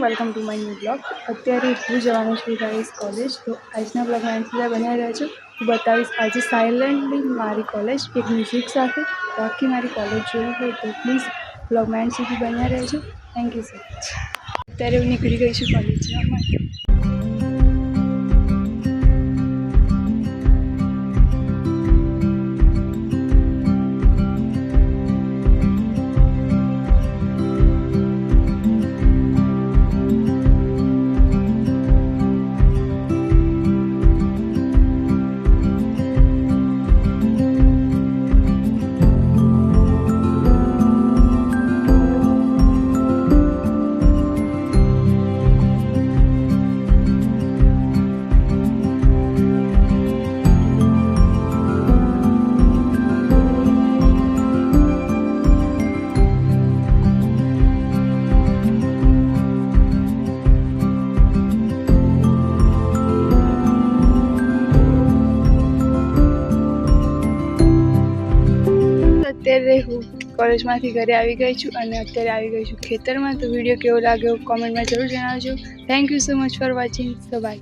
Welcome to my new blog. અત્યારે હું જવાનું છું ગાઈસ કોલેજ. તો આજના બ્લોગમાં એન્ડ બનાવી રહ્યા છું. હું બતાવીશ આજે સાયલેન્ટલી મારી કોલેજ એક મ્યુઝિક સાથે. બાકી મારી કોલેજ જોઈ હોય તો પ્લીઝ બ્લોગમાં એન્ડ સુધી બનાવી રહેજો. Thank you so much. અત્યારે હું નીકળી ગઈ છું કોલેજ જવા માટે. અત્યારે હું કોલેજમાંથી ઘરે આવી ગઈ છું અને અત્યારે આવી ગઈ છું ખેતરમાં. તો વિડીયો કેવો લાગ્યો કોમેન્ટમાં જરૂર જણાવજો. Thank you so much for watching. By.